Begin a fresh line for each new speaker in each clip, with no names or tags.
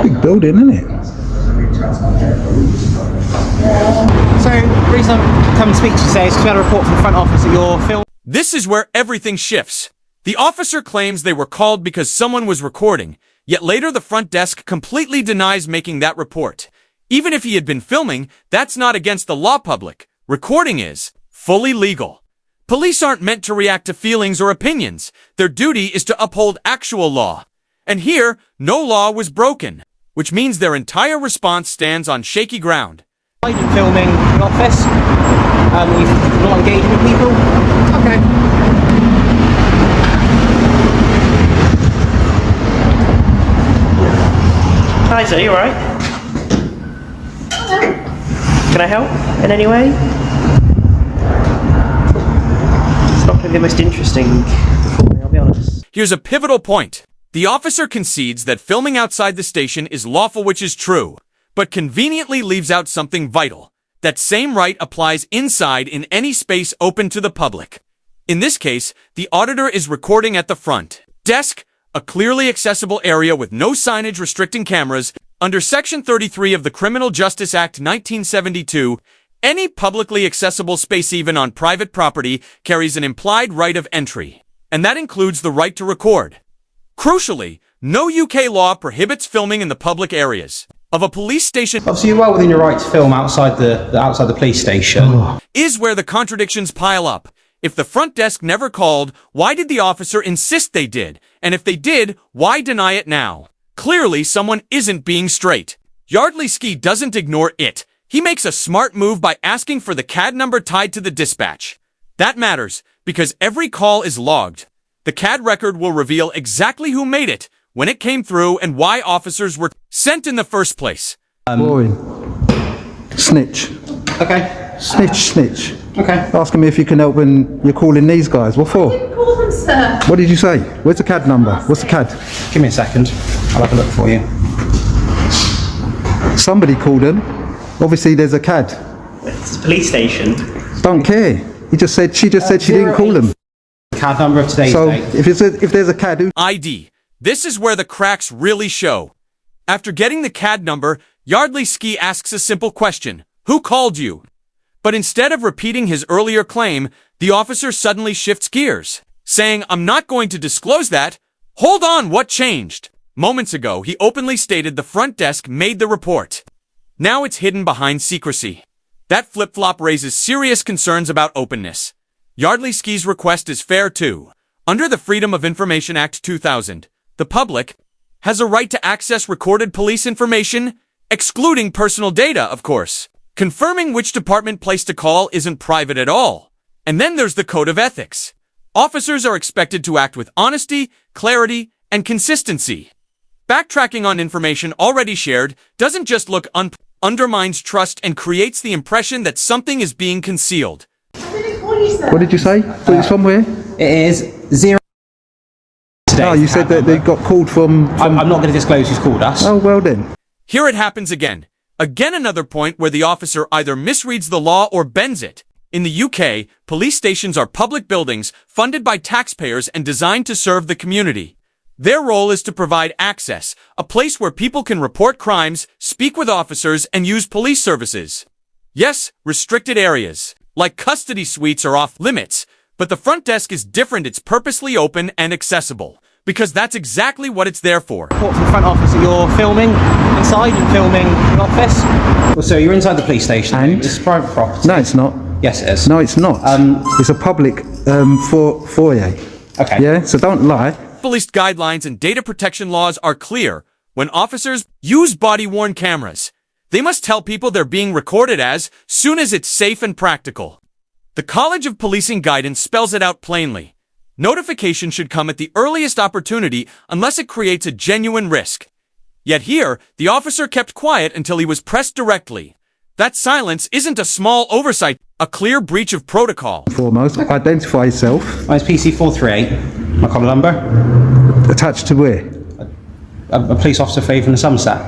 Big building, isn't it?
So, the reason I'm coming to speak to you today is because we had a report from the front office that you're filming.
This is where everything shifts. The officer claims they were called because someone was recording, yet later the front desk completely denies making that report. Even if he had been filming, that's not against the law. Public recording is fully legal. Police aren't meant to react to feelings or opinions. Their duty is to uphold actual law. And here, no law was broken, which means their entire response stands on shaky ground.
I've been filming an office. You've not engaged with people. Okay. Hi, sir, you alright? Can I help in any way? It's not going to be the most interesting recording, I'll be honest.
Here's a pivotal point. The officer concedes that filming outside the station is lawful, which is true, but conveniently leaves out something vital. That same right applies inside in any space open to the public. In this case, the auditor is recording at the front desk, a clearly accessible area with no signage restricting cameras. Under Section 33 of the Criminal Justice Act 1972, any publicly accessible space, even on private property, carries an implied right of entry, and that includes the right to record. Crucially, no UK law prohibits filming in the public areas of a police station.
Obviously, you're well within your right to film outside the police station.
Is where the contradictions pile up. If the front desk never called, why did the officer insist they did? And if they did, why deny it now? Clearly, someone isn't being straight. Yardley Ski doesn't ignore it. He makes a smart move by asking for the CAD number tied to the dispatch. That matters, because every call is logged. The CAD record will reveal exactly who made it, when it came through, and why officers were sent in the first place.
Boring. Snitch.
Okay.
Snitch.
Okay.
Asking me if you can help when you're calling these guys. What for?
I didn't call them, sir.
What did you say? Where's the CAD number? What's the CAD?
Give me a second. I'll have a look for you.
Somebody called them. Obviously there's a CAD.
It's a police station.
Don't care. She just said she didn't call them.
CAD number of today's
So
date.
if there's a CAD, who...
ID. This is where the cracks really show. After getting the CAD number, Yardley Ski asks a simple question. Who called you? But instead of repeating his earlier claim, the officer suddenly shifts gears, saying, I'm not going to disclose that. Hold on, what changed? Moments ago, he openly stated the front desk made the report. Now it's hidden behind secrecy. That flip-flop raises serious concerns about openness. Yardley Ski's request is fair too. Under the Freedom of Information Act 2000, the public has a right to access recorded police information, excluding personal data, of course. Confirming which department placed a call isn't private at all. And then there's the code of ethics. Officers are expected to act with honesty, clarity, and consistency. Backtracking on information already shared doesn't just look undermines trust and creates the impression that something is being concealed.
I didn't call you, sir.
What did you say? It's from where?
It is 0.
No, you said that they got called from...
I'm not going to disclose who's called us.
Oh, well then.
Here it happens again. Again, another point where the officer either misreads the law or bends it. In the UK, police stations are public buildings funded by taxpayers and designed to serve the community. Their role is to provide access, a place where people can report crimes, speak with officers, and use police services. Yes, restricted areas, like custody suites, are off limits, but the front desk is different. It's purposely open and accessible, because that's exactly what it's there for.
Report from the front office that you're filming inside and filming an office. Well, so you're inside the police station.
And?
It's private property.
No, it's not.
Yes, it is.
No, it's not. It's a public foyer.
Okay.
Yeah, so don't lie.
Police guidelines and data protection laws are clear. When officers use body-worn cameras, they must tell people they're being recorded as soon as it's safe and practical. The College of Policing guidance spells it out plainly. Notification should come at the earliest opportunity unless it creates a genuine risk. Yet here, the officer kept quiet until he was pressed directly. That silence isn't a small oversight, a clear breach of protocol.
Foremost, identify yourself.
Mine's PC438. My collar number.
Attached to where?
A police officer for Avon and Somerset.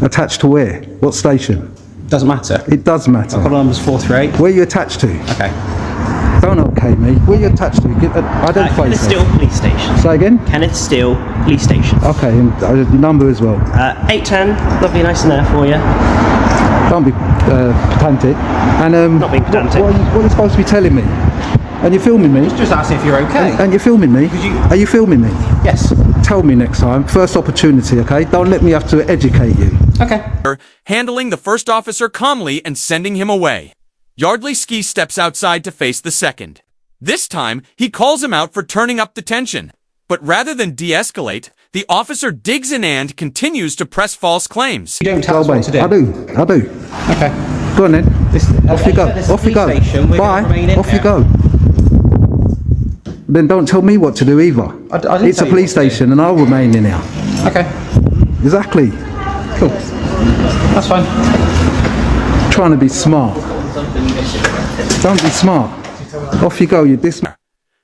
Attached to where? What station?
Doesn't matter.
It does matter.
My collar number's 438.
Where are you attached to?
Okay.
Don't okay me. Where you attached to? Identify
Kenneth
yourself.
Steele Police Station.
Say again?
Kenneth Steele Police Station.
Okay, and number as well.
810, lovely, nice and there for you.
Don't be pedantic. And
Not being pedantic.
What are you supposed to be telling me? And you're filming me?
Just asking if you're okay.
And you're filming me? Are you filming me?
Yes.
Tell me next time. First opportunity, okay? Don't let me have to educate you.
Okay.
Handling the first officer calmly and sending him away. Yardley Ski steps outside to face the second. This time, he calls him out for turning up the tension. But rather than de-escalate, the officer digs in and continues to press false claims.
You don't tell us what to do.
I do.
Okay.
Go on then. Off you go. Off you go. Bye. Off you go. Then don't tell me what to do either.
I didn't
It's a
tell you
police
what to do.
station and I'll remain in here.
Okay.
Exactly.
Cool. That's fine.
Trying to be smart. Don't be smart. Off you go, you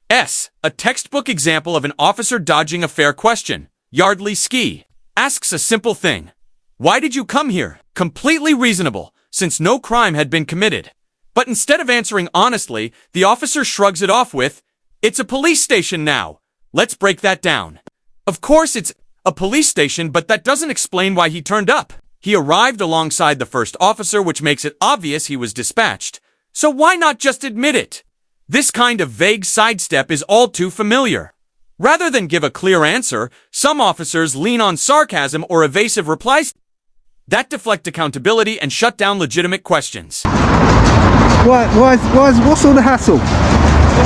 S. A textbook example of an officer dodging a fair question. Yardley Ski asks a simple thing. Why did you come here? Completely reasonable, since no crime had been committed. But instead of answering honestly, the officer shrugs it off with, "It's a police station now. Let's break that down." Of course it's a police station, but that doesn't explain why he turned up. He arrived alongside the first officer, which makes it obvious he was dispatched. So why not just admit it? This kind of vague sidestep is all too familiar. Rather than give a clear answer, some officers lean on sarcasm or evasive replies that deflect accountability and shut down legitimate questions.
What's all the hassle?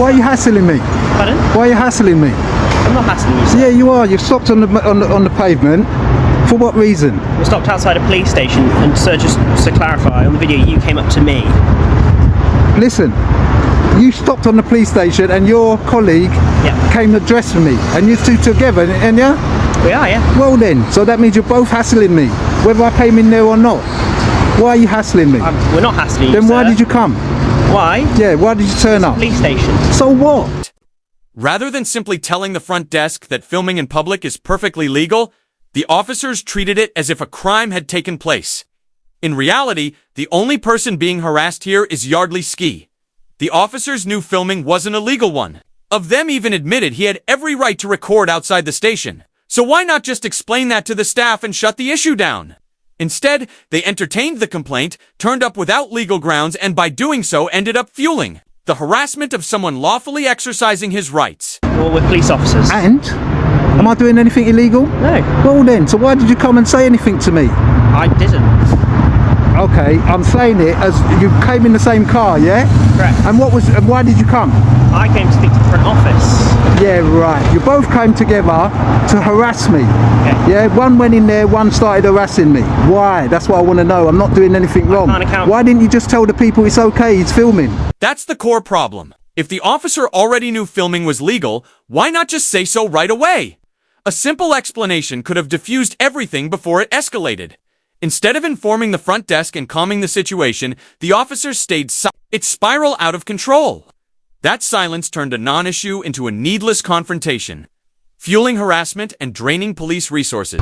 Why are you hassling me?
Pardon?
Why are you hassling me?
I'm not hassling you, sir.
Yeah, you are. You've stopped on the pavement. For what reason?
We stopped outside a police station, and sir, just to clarify, on the video you came up to me.
Listen, you stopped on the police station and your colleague came to dress for me, and you two together, and yeah?
We are, yeah.
Well then, so that means you're both hassling me, whether I came in there or not. Why are you hassling me?
We're not hassling you,
Then why
sir.
did you come?
Why?
Yeah, why did you turn up?
Police station.
So what?
Rather than simply telling the front desk that filming in public is perfectly legal, the officers treated it as if a crime had taken place. In reality, the only person being harassed here is Yardley Ski. The officers knew filming wasn't a legal one. Of them even admitted he had every right to record outside the station. So why not just explain that to the staff and shut the issue down? Instead, they entertained the complaint, turned up without legal grounds, and by doing so ended up fueling the harassment of someone lawfully exercising his rights.
Well, we're police officers.
And? Am I doing anything illegal?
No.
Well then, so why did you come and say anything to me?
I didn't.
Okay, I'm saying it as you came in the same car, yeah?
Correct.
And why did you come?
I came to speak to the front office.
Yeah, right. You both came together to harass me.
Okay.
Yeah, one went in there, one started harassing me. Why? That's what I want to know. I'm not doing anything wrong.
can't account-
Why didn't you just tell the people it's okay, he's filming?
That's the core problem. If the officer already knew filming was legal, why not just say so right away? A simple explanation could have diffused everything before it escalated. Instead of informing the front desk and calming the situation, the officers stayed silent. It spiraled out of control. That silence turned a non-issue into a needless confrontation, fueling harassment and draining police resources.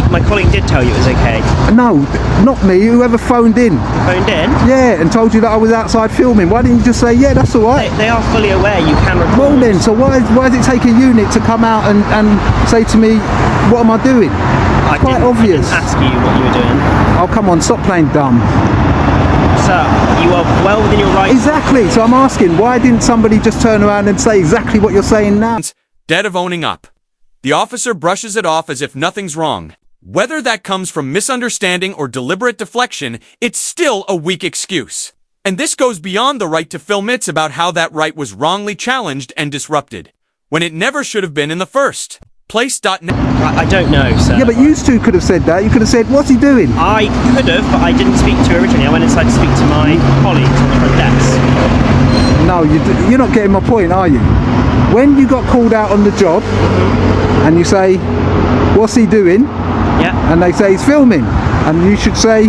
My colleague did tell you it was okay.
No, not me. Whoever phoned in.
Phoned in.
Yeah, and told you that I was outside filming. Why didn't you just say, yeah, that's all right?
They are fully aware you can record.
Well then, so why does it take a unit to come out and say to me, what am I doing?
I
Quite
didn't
obvious.
ask you what you were doing.
Oh, come on, stop playing dumb.
Sir, you are well within your rights.
Exactly, so I'm asking, why didn't somebody just turn around and say exactly what you're saying now?
Instead of owning up, the officer brushes it off as if nothing's wrong. Whether that comes from misunderstanding or deliberate deflection, it's still a weak excuse. And this goes beyond the right to film. It's about how that right was wrongly challenged and disrupted, when it never should have been in the first place.net.
I don't know, sir.
Yeah, but you two could have said that. You could have said, what's he doing?
I could have, but I didn't speak to you originally. I went inside to speak to my colleagues on the front desk.
No, you're not getting my point, are you? When you got called out on the job, and you say, what's he doing?
Yeah.
And they say he's filming. And you should say,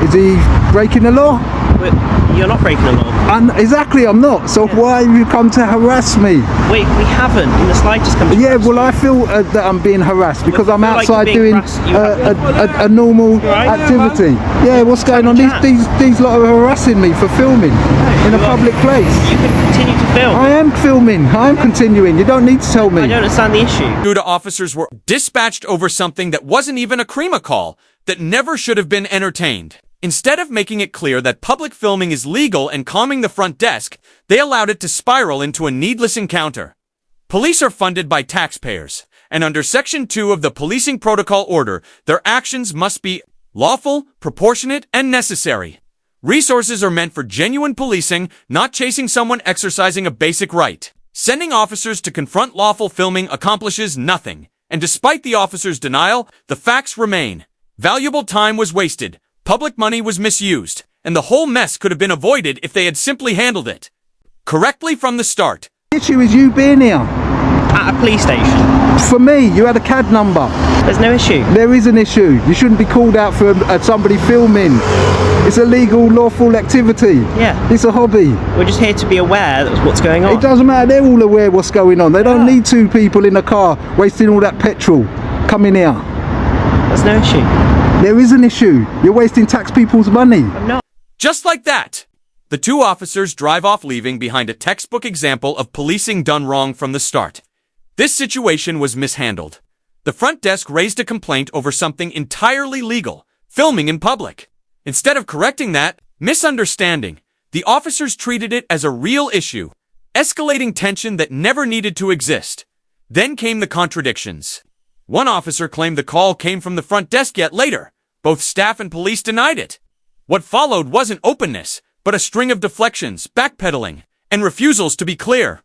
is he breaking the law?
But you're not breaking the law.
Exactly, I'm not. So why have you come to harass me?
We haven't in the slightest come to
Yeah,
harass
well,
you.
I feel that I'm being harassed because
Well,
I'm
I feel like
outside
you're being
doing
harassed. You have-
a normal
Right.
activity. Yeah, what's going on?
chat.
These lot are harassing me for filming in a
you are-
public place.
You could continue to film.
I am filming. I am continuing. You don't need to tell me.
I don't understand the issue.
Due to officers were dispatched over something that wasn't even a crema call, that never should have been entertained. Instead of making it clear that public filming is legal and calming the front desk, they allowed it to spiral into a needless encounter. Police are funded by taxpayers, and under Section 2 of the Policing Protocol Order, their actions must be lawful, proportionate, and necessary. Resources are meant for genuine policing, not chasing someone exercising a basic right. Sending officers to confront lawful filming accomplishes nothing, and despite the officers' denial, the facts remain. Valuable time was wasted, public money was misused, and the whole mess could have been avoided if they had simply handled it correctly from the start.
The issue is you being here.
At a police station.
For me, you had a CAD number.
There's no issue.
There is an issue. You shouldn't be called out for somebody filming. It's a legal, lawful activity.
Yeah.
It's a hobby.
We're just here to be aware of what's going on.
It doesn't matter. They're all aware what's going on. They don't need two people in a car wasting all that petrol coming here.
There's no issue.
There is an issue. You're wasting tax people's money.
I'm not.
Just like that, the two officers drive off, leaving behind a textbook example of policing done wrong from the start. This situation was mishandled. The front desk raised a complaint over something entirely legal, filming in public. Instead of correcting that misunderstanding, the officers treated it as a real issue, escalating tension that never needed to exist. Then came the contradictions. One officer claimed the call came from the front desk, yet later, both staff and police denied it. What followed wasn't openness, but a string of deflections, backpedaling, and refusals to be clear.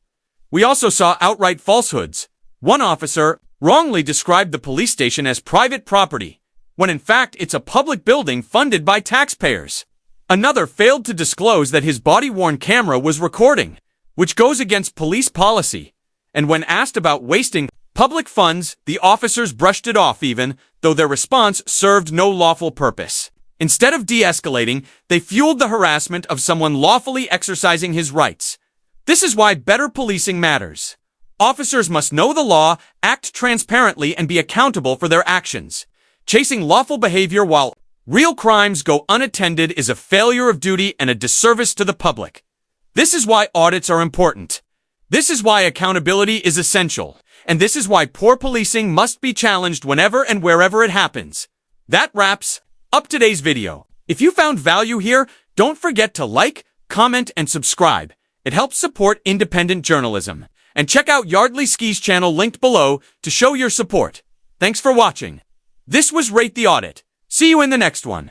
We also saw outright falsehoods. One officer wrongly described the police station as private property, when in fact it's a public building funded by taxpayers. Another failed to disclose that his body-worn camera was recording, which goes against police policy. And when asked about wasting public funds, the officers brushed it off, even though their response served no lawful purpose. Instead of de-escalating, they fueled the harassment of someone lawfully exercising his rights. This is why better policing matters. Officers must know the law, act transparently, and be accountable for their actions. Chasing lawful behavior while real crimes go unattended is a failure of duty and a disservice to the public. This is why audits are important. This is why accountability is essential. And this is why poor policing must be challenged whenever and wherever it happens. That wraps up today's video. If you found value here, don't forget to like, comment, and subscribe. It helps support independent journalism. And check out Yardley Ski's channel linked below to show your support. Thanks for watching. This was Rate the Audit. See you in the next one.